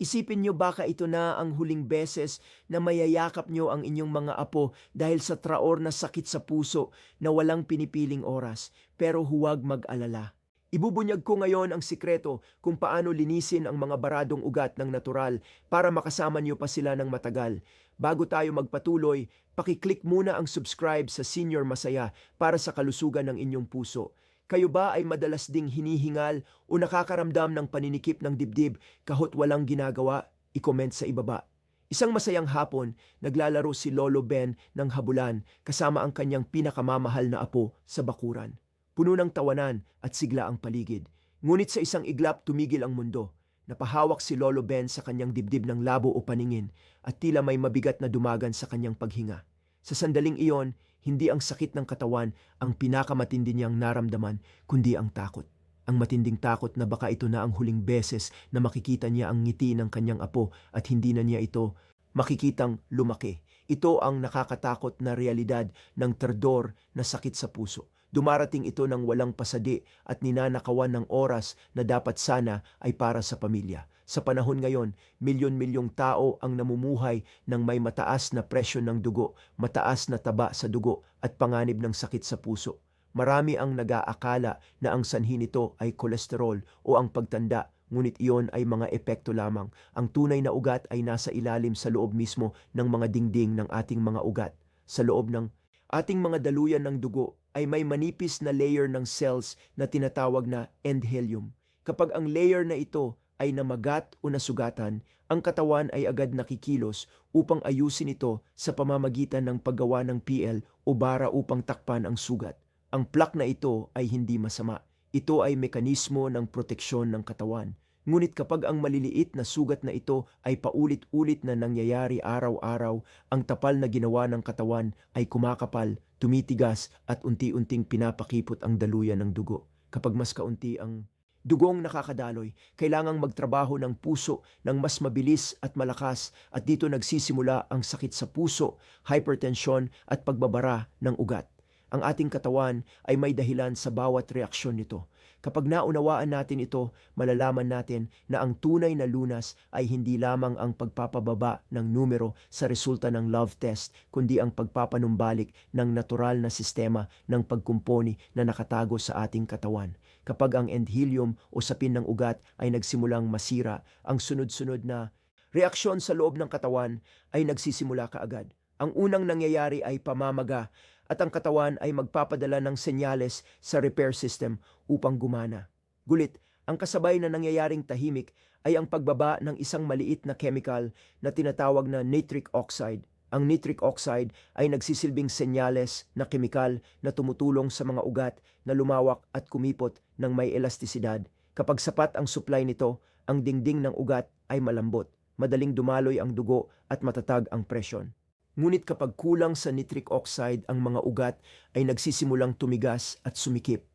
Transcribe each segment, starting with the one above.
Isipin nyo baka ito na ang huling beses na mayayakap nyo ang inyong mga apo dahil sa traor na sakit sa puso na walang pinipiling oras. Pero huwag mag-alala. Ibubunyag ko ngayon ang sikreto kung paano linisin ang mga baradong ugat ng natural para makasama nyo pa sila ng matagal. Bago tayo magpatuloy, pakiclick muna ang subscribe sa Senior Masaya para sa kalusugan ng inyong puso. Kayo ba ay madalas ding hinihingal o nakakaramdam ng paninikip ng dibdib kahit walang ginagawa? I-comment sa ibaba. Isang masayang hapon, naglalaro si Lolo Ben ng habulan kasama ang kanyang pinakamamahal na apo sa bakuran. Puno ng tawanan at sigla ang paligid. Ngunit sa isang iglap tumigil ang mundo. Napahawak si Lolo Ben sa kanyang dibdib ng labo o paningin at tila may mabigat na dumagan sa kanyang paghinga. Sa sandaling iyon, hindi ang sakit ng katawan ang pinakamatindi niyang naramdaman, kundi ang takot. Ang matinding takot na baka ito na ang huling beses na makikita niya ang ngiti ng kanyang apo at hindi na niya ito makikitang lumaki. Ito ang nakakatakot na realidad ng terdor na sakit sa puso. Dumarating ito ng walang pasadi at ninanakawan ng oras na dapat sana ay para sa pamilya. Sa panahon ngayon, milyon-milyong tao ang namumuhay ng may mataas na presyon ng dugo, mataas na taba sa dugo at panganib ng sakit sa puso. Marami ang nag-aakala na ang sanhi nito ay kolesterol o ang pagtanda, ngunit iyon ay mga epekto lamang. Ang tunay na ugat ay nasa ilalim sa loob mismo ng mga dingding ng ating mga ugat. Sa loob ng ating mga daluyan ng dugo ay may manipis na layer ng cells na tinatawag na endothelium. Kapag ang layer na ito ay namagat o nasugatan, ang katawan ay agad nakikilos upang ayusin ito sa pamamagitan ng paggawa ng PL o bara upang takpan ang sugat. Ang plaque na ito ay hindi masama. Ito ay mekanismo ng proteksyon ng katawan. Ngunit kapag ang maliliit na sugat na ito ay paulit-ulit na nangyayari araw-araw, ang tapal na ginawa ng katawan ay kumakapal, tumitigas at unti-unting pinapakipot ang daluyan ng dugo. Kapag mas kaunti ang dugong nakakadaloy, kailangang magtrabaho ng puso ng mas mabilis at malakas at dito nagsisimula ang sakit sa puso, hypertension at pagbabara ng ugat. Ang ating katawan ay may dahilan sa bawat reaksyon nito. Kapag naunawaan natin ito, malalaman natin na ang tunay na lunas ay hindi lamang ang pagpapababa ng numero sa resulta ng love test, kundi ang pagpapanumbalik ng natural na sistema ng pagkumponi na nakatago sa ating katawan. Kapag ang endothelium o sapin ng ugat ay nagsimulang masira, ang sunod-sunod na reaksyon sa loob ng katawan ay nagsisimula kaagad. Ang unang nangyayari ay pamamaga at ang katawan ay magpapadala ng senyales sa repair system upang gumana. Gulit, ang kasabay na nangyayaring tahimik ay ang pagbaba ng isang maliit na chemical na tinatawag na nitric oxide. Ang nitric oxide ay nagsisilbing senyales na kemikal na tumutulong sa mga ugat na lumawak at kumipot ng may elastisidad. Kapag sapat ang supply nito, ang dingding ng ugat ay malambot, madaling dumaloy ang dugo at matatag ang presyon. Ngunit kapag kulang sa nitric oxide ang mga ugat ay nagsisimulang tumigas at sumikip.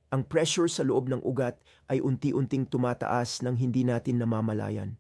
Ang pressure sa loob ng ugat ay unti-unting tumataas nang hindi natin namamalayan.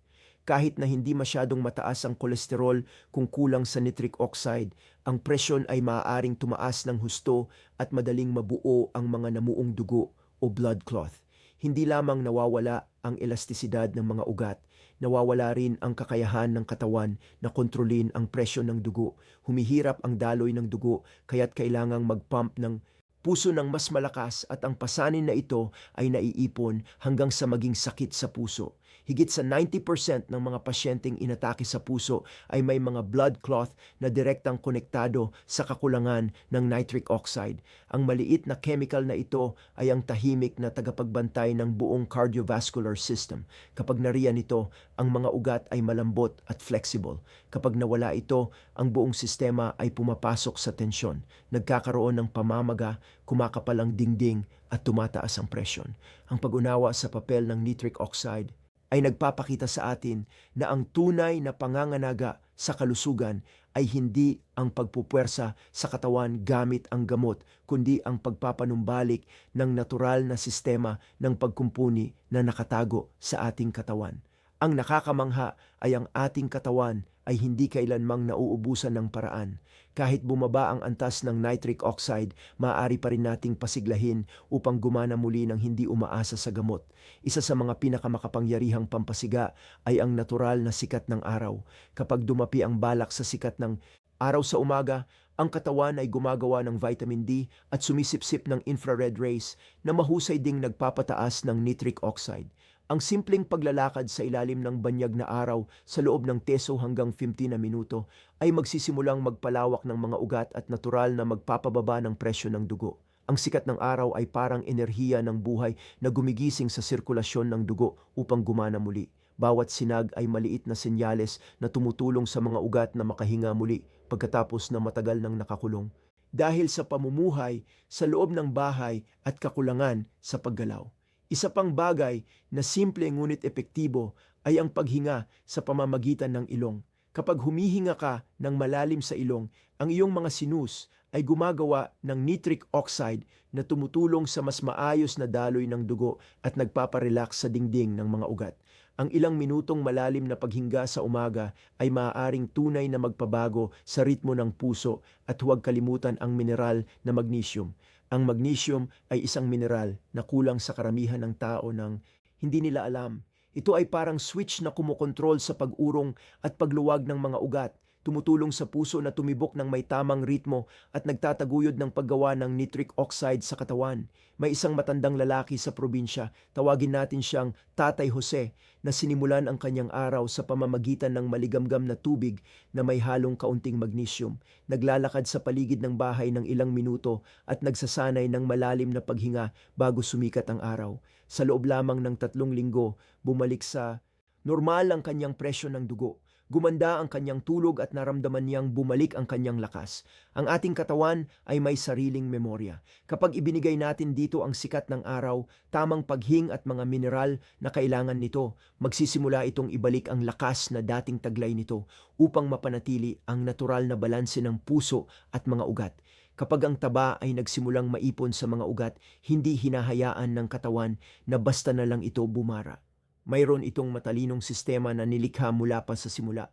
Kahit na hindi masyadong mataas ang kolesterol kung kulang sa nitric oxide, ang presyon ay maaaring tumaas ng husto at madaling mabuo ang mga namuong dugo o blood clot. Hindi lamang nawawala ang elastisidad ng mga ugat, nawawala rin ang kakayahan ng katawan na kontrolin ang presyon ng dugo. Humihirap ang daloy ng dugo kaya't kailangang mag-pump ng puso ng mas malakas at ang pasanin na ito ay naiipon hanggang sa maging sakit sa puso. Higit sa 90% ng mga pasyenteng inatake sa puso ay may mga blood clot na direktang konektado sa kakulangan ng nitric oxide. Ang maliit na chemical na ito ay ang tahimik na tagapagbantay ng buong cardiovascular system. Kapag nariyan ito, ang mga ugat ay malambot at flexible. Kapag nawala ito, ang buong sistema ay pumapasok sa tensyon. Nagkakaroon ng pamamaga, kumakapal ang dingding at tumataas ang presyon. Ang pag-unawa sa papel ng nitric oxide ay nagpapakita sa atin na ang tunay na panganganaga sa kalusugan ay hindi ang pagpupwersa sa katawan gamit ang gamot, kundi ang pagpapanumbalik ng natural na sistema ng pagkumpuni na nakatago sa ating katawan. Ang nakakamangha ay ang ating katawan ay hindi kailanmang nauubusan ng paraan. Kahit bumaba ang antas ng nitric oxide, maaari pa rin nating pasiglahin upang gumana muli ng hindi umaasa sa gamot. Isa sa mga pinakamakapangyarihang pampasiga ay ang natural na sikat ng araw. Kapag dumapi ang balak sa sikat ng araw sa umaga, ang katawan ay gumagawa ng vitamin D at sumisipsip ng infrared rays na mahusay ding nagpapataas ng nitric oxide. Ang simpleng paglalakad sa ilalim ng banyag na araw sa loob ng 10 hanggang 15 na minuto ay magsisimulang magpalawak ng mga ugat at natural na magpapababa ng presyo ng dugo. Ang sikat ng araw ay parang enerhiya ng buhay na gumigising sa sirkulasyon ng dugo upang gumana muli. Bawat sinag ay maliit na senyales na tumutulong sa mga ugat na makahinga muli pagkatapos na matagal nang nakakulong. Dahil sa pamumuhay sa loob ng bahay at kakulangan sa paggalaw. Isa pang bagay na simple ngunit epektibo ay ang paghinga sa pamamagitan ng ilong. Kapag humihinga ka ng malalim sa ilong, ang iyong mga sinus ay gumagawa ng nitric oxide na tumutulong sa mas maayos na daloy ng dugo at nagpaparelax sa dingding ng mga ugat. Ang ilang minutong malalim na paghinga sa umaga ay maaaring tunay na magpabago sa ritmo ng puso at huwag kalimutan ang mineral na magnesium. Ang magnesium ay isang mineral na kulang sa karamihan ng tao nang hindi nila alam. Ito ay parang switch na kumokontrol sa pag-urong at pagluwag ng mga ugat, tumutulong sa puso na tumibok ng may tamang ritmo at nagtataguyod ng paggawa ng nitric oxide sa katawan. May isang matandang lalaki sa probinsya, tawagin natin siyang Tatay Jose, na sinimulan ang kanyang araw sa pamamagitan ng maligamgam na tubig na may halong kaunting magnesium. Naglalakad sa paligid ng bahay ng ilang minuto at nagsasanay ng malalim na paghinga bago sumikat ang araw. Sa loob lamang ng 3 linggo, bumalik sa normal ang kanyang presyo ng dugo. Gumanda ang kanyang tulog at naramdaman niyang bumalik ang kanyang lakas. Ang ating katawan ay may sariling memorya. Kapag ibinigay natin dito ang sikat ng araw, tamang paghing at mga mineral na kailangan nito, magsisimula itong ibalik ang lakas na dating taglay nito upang mapanatili ang natural na balanse ng puso at mga ugat. Kapag ang taba ay nagsimulang maipon sa mga ugat, hindi hinahayaan ng katawan na basta na lang ito bumara. Mayroon itong matalinong sistema na nilikha mula pa sa simula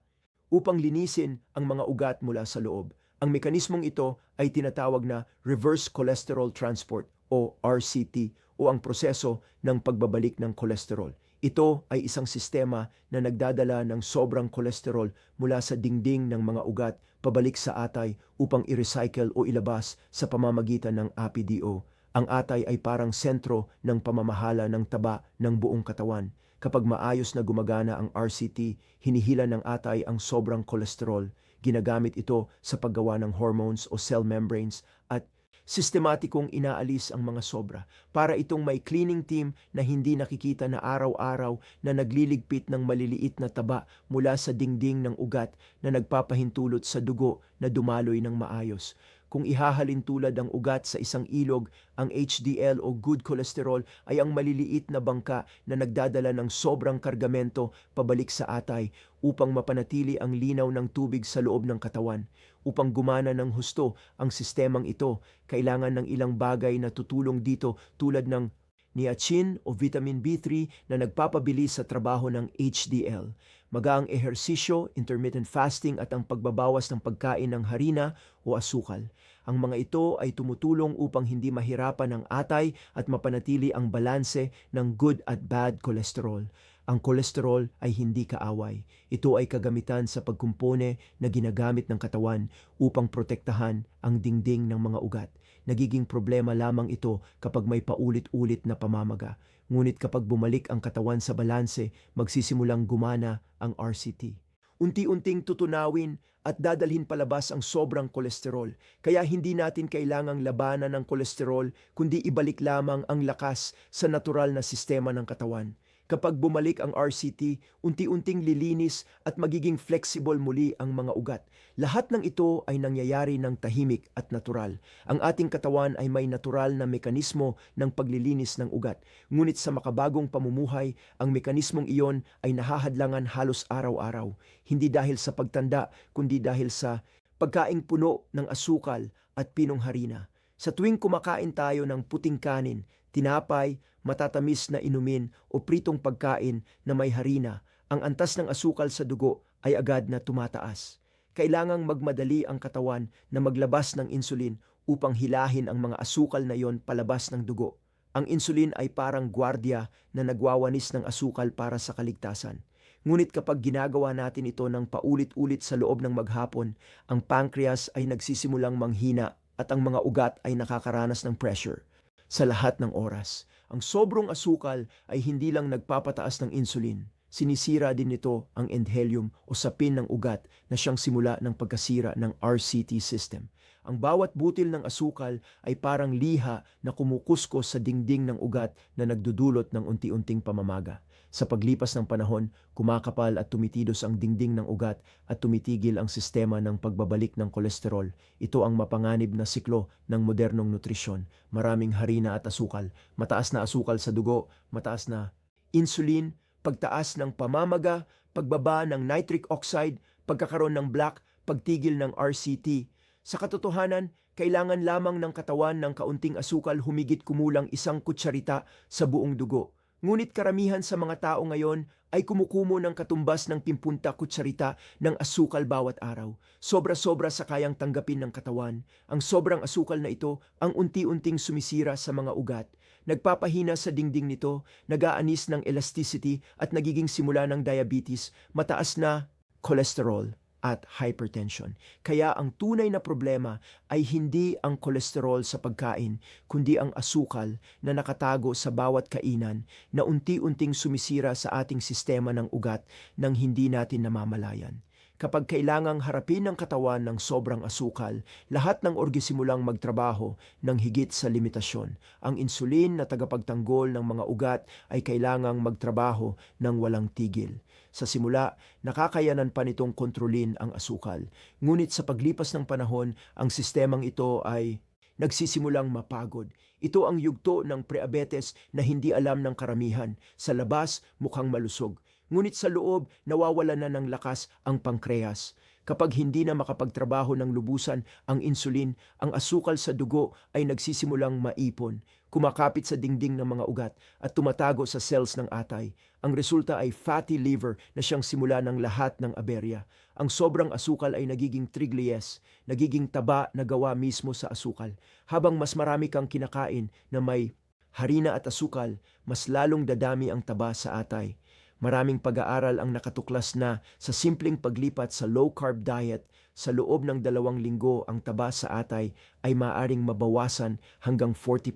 upang linisin ang mga ugat mula sa loob. Ang mekanismong ito ay tinatawag na reverse cholesterol transport o RCT o ang proseso ng pagbabalik ng kolesterol. Ito ay isang sistema na nagdadala ng sobrang kolesterol mula sa dingding ng mga ugat pabalik sa atay upang i-recycle o ilabas sa pamamagitan ng APDO. Ang atay ay parang sentro ng pamamahala ng taba ng buong katawan. Kapag maayos na gumagana ang RCT, hinihila ng atay ang sobrang kolesterol. Ginagamit ito sa paggawa ng hormones o cell membranes at sistematikong inaalis ang mga sobra para itong may cleaning team na hindi nakikita na araw-araw na nagliligpit ng maliliit na taba mula sa dingding ng ugat na nagpapahintulot sa dugo na dumaloy ng maayos. Kung ihahalin tulad ang ugat sa isang ilog, ang HDL o good cholesterol ay ang maliliit na bangka na nagdadala ng sobrang kargamento pabalik sa atay upang mapanatili ang linaw ng tubig sa loob ng katawan. Upang gumana ng husto ang sistemang ito, kailangan ng ilang bagay na tutulong dito tulad ng niacin o vitamin B3 na nagpapabilis sa trabaho ng HDL. Magaang ehersisyo, intermittent fasting at ang pagbabawas ng pagkain ng harina o asukal. Ang mga ito ay tumutulong upang hindi mahirapan ang atay at mapanatili ang balanse ng good at bad cholesterol. Ang kolesterol ay hindi kaaway. Ito ay kagamitan sa pagkumpone na ginagamit ng katawan upang protektahan ang dingding ng mga ugat. Nagiging problema lamang ito kapag may paulit-ulit na pamamaga. Ngunit kapag bumalik ang katawan sa balanse, magsisimulang gumana ang RCT. Unti-unting tutunawin at dadalhin palabas ang sobrang kolesterol. Kaya hindi natin kailangang labanan ng kolesterol kundi ibalik lamang ang lakas sa natural na sistema ng katawan. Kapag bumalik ang RCT, unti-unting lilinis at magiging flexible muli ang mga ugat. Lahat ng ito ay nangyayari ng tahimik at natural. Ang ating katawan ay may natural na mekanismo ng paglilinis ng ugat. Ngunit sa makabagong pamumuhay, ang mekanismong iyon ay nahahadlangan halos araw-araw. Hindi dahil sa pagtanda, kundi dahil sa pagkaing puno ng asukal at pinong harina. Sa tuwing kumakain tayo ng puting kanin, tinapay, matatamis na inumin o pritong pagkain na may harina, ang antas ng asukal sa dugo ay agad na tumataas. Kailangang magmadali ang katawan na maglabas ng insulin upang hilahin ang mga asukal na iyon palabas ng dugo. Ang insulin ay parang gwardiya na nagwawanis ng asukal para sa kaligtasan. Ngunit kapag ginagawa natin ito ng paulit-ulit sa loob ng maghapon, ang pancreas ay nagsisimulang manghina at ang mga ugat ay nakakaranas ng pressure. Sa lahat ng oras, ang sobrang asukal ay hindi lang nagpapataas ng insulin. Sinisira din nito ang endothelium o sapin ng ugat na siyang simula ng pagkasira ng RCT system. Ang bawat butil ng asukal ay parang liha na kumukuskos sa dingding ng ugat na nagdudulot ng unti-unting pamamaga. Sa paglipas ng panahon, kumakapal at tumitidos ang dingding ng ugat at tumitigil ang sistema ng pagbabalik ng kolesterol. Ito ang mapanganib na siklo ng modernong nutrisyon. Maraming harina at asukal, mataas na asukal sa dugo, mataas na insulin, pagtaas ng pamamaga, pagbaba ng nitric oxide, pagkakaroon ng plaque, pagtigil ng RCT. Sa katotohanan, kailangan lamang ng katawan ng kaunting asukal humigit kumulang 1 kutsarita sa buong dugo. Ngunit karamihan sa mga tao ngayon ay kumukumo ng katumbas ng 50 kutsarita ng asukal bawat araw. Sobra-sobra sa kayang tanggapin ng katawan. Ang sobrang asukal na ito ang unti-unting sumisira sa mga ugat. Nagpapahina sa dingding nito, nag-aanis ng elasticity at nagiging simula ng diabetes, mataas na cholesterol at hypertension. Kaya ang tunay na problema ay hindi ang kolesterol sa pagkain, kundi ang asukal na nakatago sa bawat kainan na unti-unting sumisira sa ating sistema ng ugat nang hindi natin namamalayan. Kapag kailangang harapin ng katawan ng sobrang asukal, lahat ng organ simulang magtrabaho ng higit sa limitasyon. Ang insulin na tagapagtanggol ng mga ugat ay kailangang magtrabaho ng walang tigil. Sa simula, nakakayanan pa nitong kontrolin ang asukal. Ngunit sa paglipas ng panahon, ang sistemang ito ay nagsisimulang mapagod. Ito ang yugto ng preabetes na hindi alam ng karamihan. Sa labas, mukhang malusog. Ngunit sa loob, nawawala na ng lakas ang pankreas. Kapag hindi na makapagtrabaho ng lubusan ang insulin, ang asukal sa dugo ay nagsisimulang maipon, kumakapit sa dingding ng mga ugat at tumatago sa cells ng atay. Ang resulta ay fatty liver na siyang simula ng lahat ng aberya. Ang sobrang asukal ay nagiging triglycerides, nagiging taba na gawa mismo sa asukal. Habang mas marami kang kinakain na may harina at asukal, mas lalong dadami ang taba sa atay. Maraming pag-aaral ang nakatuklas na sa simpleng paglipat sa low-carb diet, sa loob ng 2 linggo ang taba sa atay ay maaaring mabawasan hanggang 40%.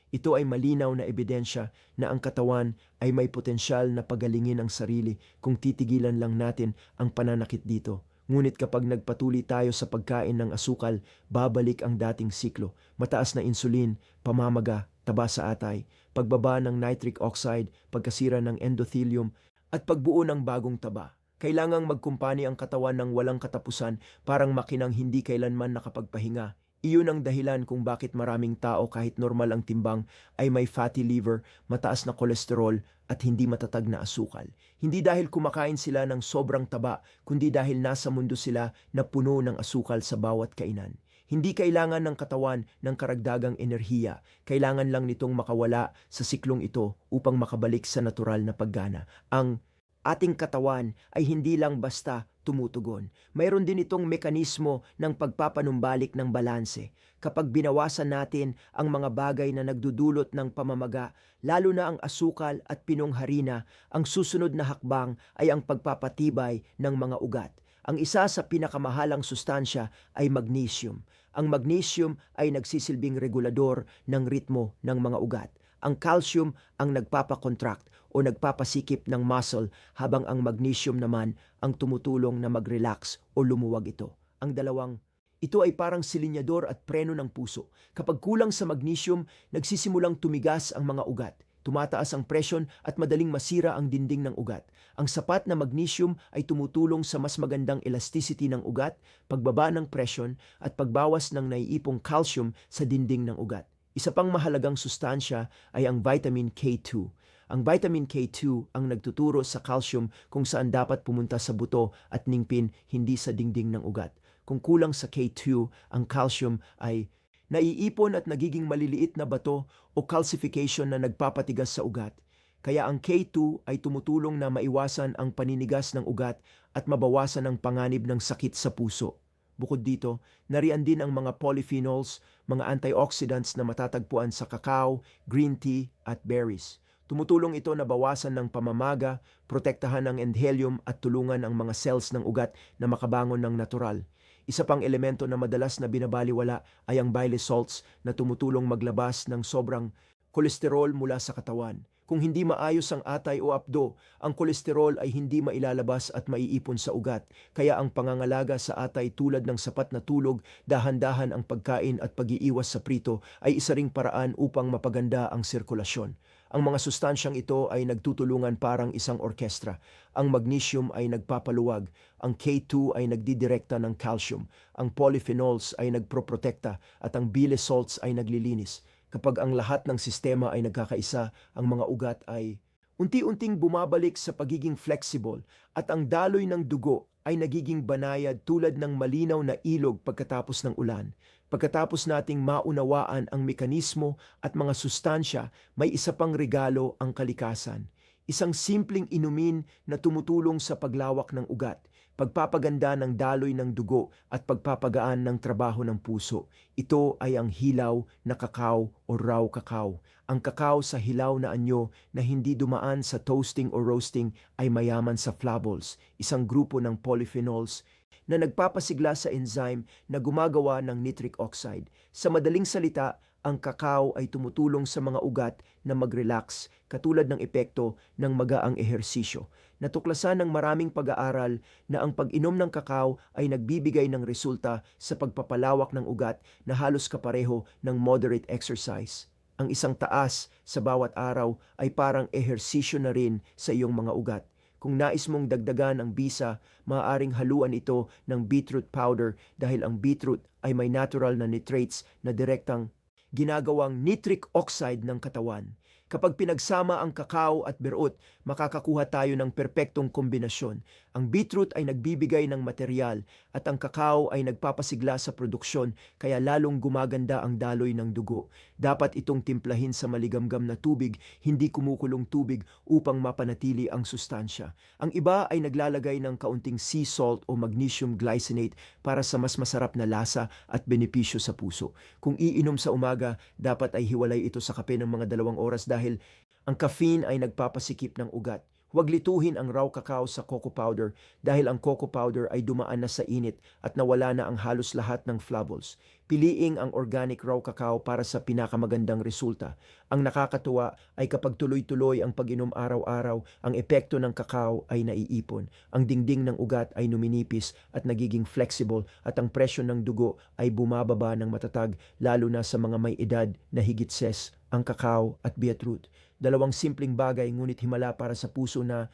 Ito ay malinaw na ebidensya na ang katawan ay may potensyal na pagalingin ang sarili kung titigilan lang natin ang pananakit dito. Ngunit kapag nagpatuloy tayo sa pagkain ng asukal, babalik ang dating siklo. Mataas na insulin, pamamaga, taba sa atay, pagbaba ng nitric oxide, pagkasira ng endothelium, at pagbuo ng bagong taba. Kailangang magkumpani ang katawan ng walang katapusan, parang makinang hindi kailanman nakapagpahinga. Iyon ang dahilan kung bakit maraming tao kahit normal ang timbang ay may fatty liver, mataas na kolesterol at hindi matatag na asukal. Hindi dahil kumakain sila ng sobrang taba, kundi dahil nasa mundo sila na puno ng asukal sa bawat kainan. Hindi kailangan ng katawan ng karagdagang enerhiya. Kailangan lang nitong makawala sa siklong ito upang makabalik sa natural na paggana. Ang ating katawan ay hindi lang basta tumutugon. Mayroon din itong mekanismo ng pagpapanumbalik ng balanse. Kapag binawasan natin ang mga bagay na nagdudulot ng pamamaga, lalo na ang asukal at pinong harina, ang susunod na hakbang ay ang pagpapatibay ng mga ugat. Ang isa sa pinakamahalang sustansya ay magnesium. Ang magnesium ay nagsisilbing regulador ng ritmo ng mga ugat. Ang calcium ang nagpapakontract o nagpapasikip ng muscle habang ang magnesium naman ang tumutulong na mag-relax o lumuwag ito. Ang dalawang ito ay parang silinyador at preno ng puso. Kapag kulang sa magnesium, nagsisimulang tumigas ang mga ugat. Tumataas ang presyon at madaling masira ang dinding ng ugat. Ang sapat na magnesium ay tumutulong sa mas magandang elasticity ng ugat, pagbaba ng presyon at pagbawas ng naiipong calcium sa dinding ng ugat. Isa pang mahalagang sustansya ay ang vitamin K2. Ang vitamin K2 ang nagtuturo sa calcium kung saan dapat pumunta sa buto at ningpin, hindi sa dingding ng ugat. Kung kulang sa K2, ang calcium ay naiipon at nagiging maliliit na bato o calcification na nagpapatigas sa ugat. Kaya ang K2 ay tumutulong na maiwasan ang paninigas ng ugat at mabawasan ang panganib ng sakit sa puso. Bukod dito, nariyan din ang mga polyphenols, mga antioxidants na matatagpuan sa kakao, green tea at berries. Tumutulong ito na bawasan ng pamamaga, protektahan ang endothelium at tulungan ang mga cells ng ugat na makabangon ng natural. Isa pang elemento na madalas na binabaliwala ay ang bile salts na tumutulong maglabas ng sobrang kolesterol mula sa katawan. Kung hindi maayos ang atay o apdo, ang kolesterol ay hindi mailalabas at maiipon sa ugat. Kaya ang pangangalaga sa atay tulad ng sapat na tulog, dahan-dahan ang pagkain at pag-iiwas sa prito ay isa ring paraan upang mapaganda ang sirkulasyon. Ang mga sustansyang ito ay nagtutulungan parang isang orkestra. Ang magnesium ay nagpapaluwag, ang K2 ay nagdidirekta ng calcium, ang polyphenols ay nagproprotekta at ang bile salts ay naglilinis. Kapag ang lahat ng sistema ay nagkakaisa, ang mga ugat ay unti-unting bumabalik sa pagiging flexible at ang daloy ng dugo ay nagiging banayad tulad ng malinaw na ilog pagkatapos ng ulan. Pagkatapos nating maunawaan ang mekanismo at mga sustansya, may isa pang regalo ang kalikasan. Isang simpleng inumin na tumutulong sa paglawak ng ugat, pagpapaganda ng daloy ng dugo at pagpapagaan ng trabaho ng puso. Ito ay ang hilaw na kakao o raw kakao. Ang kakao sa hilaw na anyo na hindi dumaan sa toasting o roasting ay mayaman sa flavonols, isang grupo ng polyphenols na nagpapasigla sa enzyme na gumagawa ng nitric oxide. Sa madaling salita, ang kakao ay tumutulong sa mga ugat na mag-relax katulad ng epekto ng magaang ehersisyo. Natuklasan ng maraming pag-aaral na ang pag-inom ng kakao ay nagbibigay ng resulta sa pagpapalawak ng ugat na halos kapareho ng moderate exercise. Ang isang taas sa bawat araw ay parang ehersisyo na rin sa iyong mga ugat. Kung nais mong dagdagan ang bisa, maaaring haluan ito ng beetroot powder dahil ang beetroot ay may natural na nitrates na direktang ginagawang nitric oxide ng katawan. Kapag pinagsama ang kakao at berut, makakakuha tayo ng perpektong kombinasyon. Ang beetroot ay nagbibigay ng material at ang kakao ay nagpapasigla sa produksyon kaya lalong gumaganda ang daloy ng dugo. Dapat itong timplahin sa maligamgam na tubig, hindi kumukulong tubig upang mapanatili ang sustansya. Ang iba ay naglalagay ng kaunting sea salt o magnesium glycinate para sa mas masarap na lasa at benepisyo sa puso. Kung iinom sa umaga, dapat ay hiwalay ito sa kape ng mga 2 oras dahil ang caffeine ay nagpapasikip ng ugat. Huwag lituhin ang raw kakao sa cocoa powder dahil ang cocoa powder ay dumaan na sa init at nawala na ang halos lahat ng flavonols. Piliing ang organic raw kakao para sa pinakamagandang resulta. Ang nakakatuwa ay kapag tuloy-tuloy ang pag-inom araw-araw, ang epekto ng kakao ay naiipon. Ang dingding ng ugat ay numinipis at nagiging flexible at ang presyon ng dugo ay bumababa ng matatag lalo na sa mga may edad na higit ses, ang kakao at beetroot. 2 simpleng bagay ngunit himala para sa puso na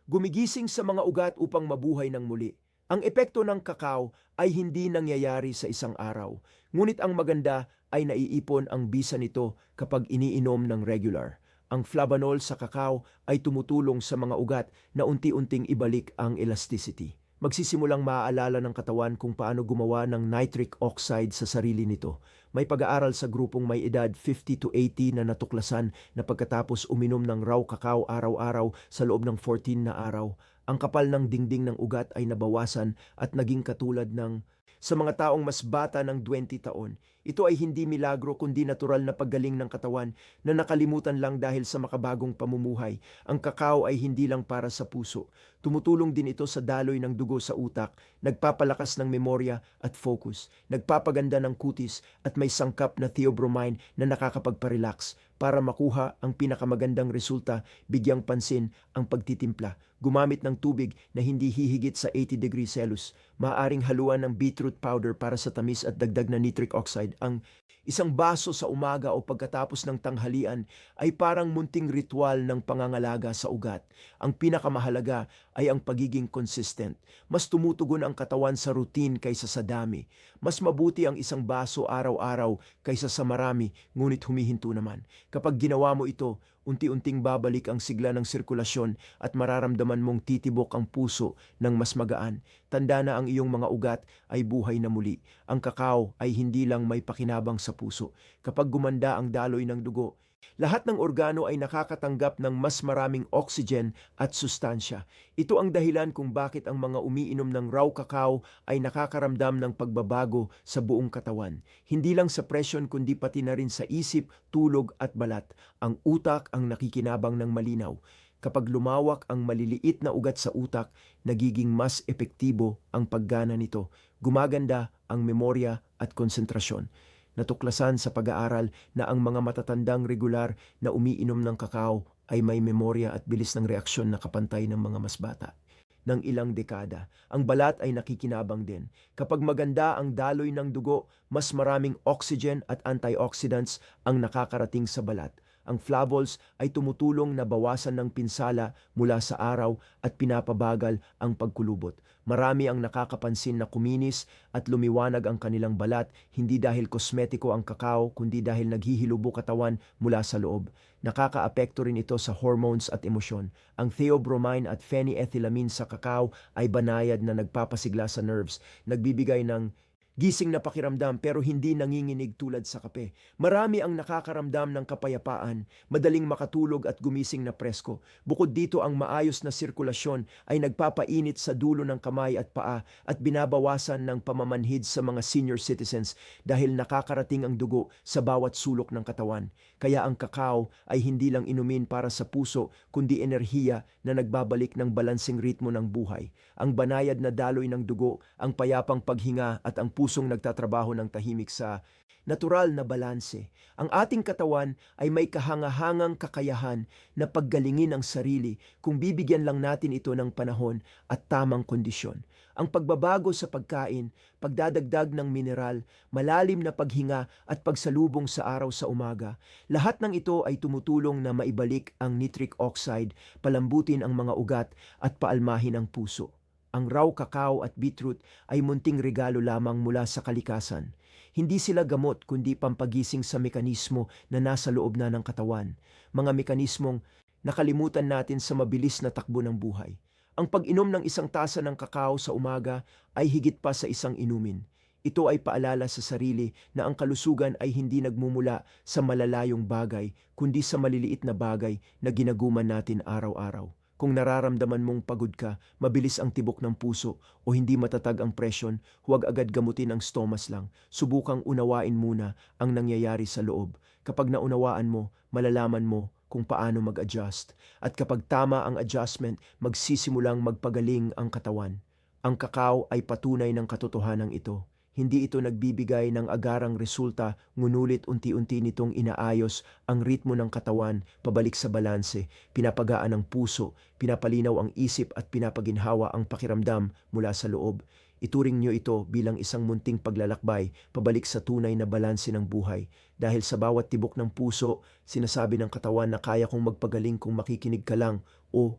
gumigising sa mga ugat upang mabuhay ng muli. Ang epekto ng kakao ay hindi nangyayari sa isang araw, ngunit ang maganda ay naiipon ang bisa nito kapag iniinom ng regular. Ang flavanol sa kakao ay tumutulong sa mga ugat na unti-unting ibalik ang elasticity. Magsisimulang maaalala ng katawan kung paano gumawa ng nitric oxide sa sarili nito. May pag-aaral sa grupong may edad 50 to 80 na natuklasan na pagkatapos uminom ng raw kakao araw-araw sa loob ng 14 na araw, ang kapal ng dingding ng ugat ay nabawasan at naging katulad ng sa mga taong mas bata ng 20 taon. Ito ay hindi milagro kundi natural na paggaling ng katawan na nakalimutan lang dahil sa makabagong pamumuhay. Ang kakao ay hindi lang para sa puso. Tumutulong din ito sa daloy ng dugo sa utak, nagpapalakas ng memorya at focus, nagpapaganda ng kutis at may sangkap na theobromine na nakakapagparelax. Para makuha ang pinakamagandang resulta, bigyang pansin ang pagtitimpla. Gumamit ng tubig na hindi hihigit sa 80 degrees Celsius. Maaaring haluan ng beetroot powder para sa tamis at dagdag na nitric oxide. Ang isang baso sa umaga o pagkatapos ng tanghalian ay parang munting ritual ng pangangalaga sa ugat. Ang pinakamahalaga ay ang pagiging consistent. Mas tumutugon ang katawan sa routine kaysa sa dami. Mas mabuti ang isang baso araw-araw kaysa sa marami, ngunit humihinto naman. Kapag ginawa mo ito, unti-unting babalik ang sigla ng sirkulasyon at mararamdaman mong titibok ang puso ng mas magaan. Tanda na ang iyong mga ugat ay buhay na muli. Ang kakao ay hindi lang may pakinabang sa puso. Kapag gumanda ang daloy ng dugo, Lahat ng organo ay nakakatanggap ng mas maraming oxygen at sustansya. Ito ang dahilan kung bakit ang mga umiinom ng raw kakao ay nakakaramdam ng pagbabago sa buong katawan. Hindi lang sa presyon kundi pati na rin sa isip, tulog at balat. Ang utak ang nakikinabang ng malinaw. Kapag lumawak ang maliliit na ugat sa utak, nagiging mas epektibo ang paggana nito. Gumaganda ang memorya at konsentrasyon. Natuklasan sa pag-aaral na ang mga matatandang regular na umiinom ng kakao ay may memorya at bilis ng reaksyon na kapantay ng mga mas bata. Ng ilang dekada, ang balat ay nakikinabang din. Kapag maganda ang daloy ng dugo, mas maraming oxygen at antioxidants ang nakakarating sa balat. Ang flavols ay tumutulong na bawasan ng pinsala mula sa araw at pinapabagal ang pagkulubot. Marami ang nakakapansin na kuminis at lumiwanag ang kanilang balat, hindi dahil kosmetiko ang kakao kundi dahil naghihilubo katawan mula sa loob. Nakakaapekto rin ito sa hormones at emosyon. Ang theobromine at phenylethylamine sa kakao ay banayad na nagpapasigla sa nerves, nagbibigay ng gising na pakiramdam pero hindi nanginginig tulad sa kape. Marami ang nakakaramdam ng kapayapaan, madaling makatulog at gumising na presko. Bukod dito, ang maayos na sirkulasyon ay nagpapainit sa dulo ng kamay at paa at binabawasan ng pamamanhid sa mga senior citizens dahil nakakarating ang dugo sa bawat sulok ng katawan. Kaya ang kakao ay hindi lang inumin para sa puso kundi enerhiya na nagbabalik ng balansing ritmo ng buhay. Ang banayad na daloy ng dugo, ang payapang paghinga at ang pusong nagtatrabaho ng tahimik sa natural na balanse. Ang ating katawan ay may kahangahangang kakayahan na paggalingin ang sarili kung bibigyan lang natin ito ng panahon at tamang kondisyon. Ang pagbabago sa pagkain, pagdadagdag ng mineral, malalim na paghinga at pagsalubong sa araw sa umaga, lahat ng ito ay tumutulong na maibalik ang nitric oxide, palambutin ang mga ugat at paalmahin ang puso. Ang raw kakao at beetroot ay munting regalo lamang mula sa kalikasan. Hindi sila gamot kundi pampagising sa mekanismo na nasa loob na ng katawan. Mga mekanismong nakalimutan natin sa mabilis na takbo ng buhay. Ang pag-inom ng isang tasa ng kakao sa umaga ay higit pa sa isang inumin. Ito ay paalala sa sarili na ang kalusugan ay hindi nagmumula sa malalayong bagay, kundi sa maliliit na bagay na ginaguman natin araw-araw. Kung nararamdaman mong pagod ka, mabilis ang tibok ng puso o hindi matatag ang presyon, huwag agad gamutin ang stomas lang. Subukang unawain muna ang nangyayari sa loob. Kapag naunawaan mo, malalaman mo kung paano mag-adjust. At kapag tama ang adjustment, magsisimulang magpagaling ang katawan. Ang kakao ay patunay ng katotohanan ito. Hindi ito nagbibigay ng agarang resulta, ngunit unti-unti nitong inaayos ang ritmo ng katawan pabalik sa balanse, pinapagaan ang puso, pinapalinaw ang isip at pinapaginhawa ang pakiramdam mula sa loob. Ituring niyo ito bilang isang munting paglalakbay pabalik sa tunay na balanse ng buhay. Dahil sa bawat tibok ng puso, sinasabi ng katawan na kaya kong magpagaling kung makikinig ka lang o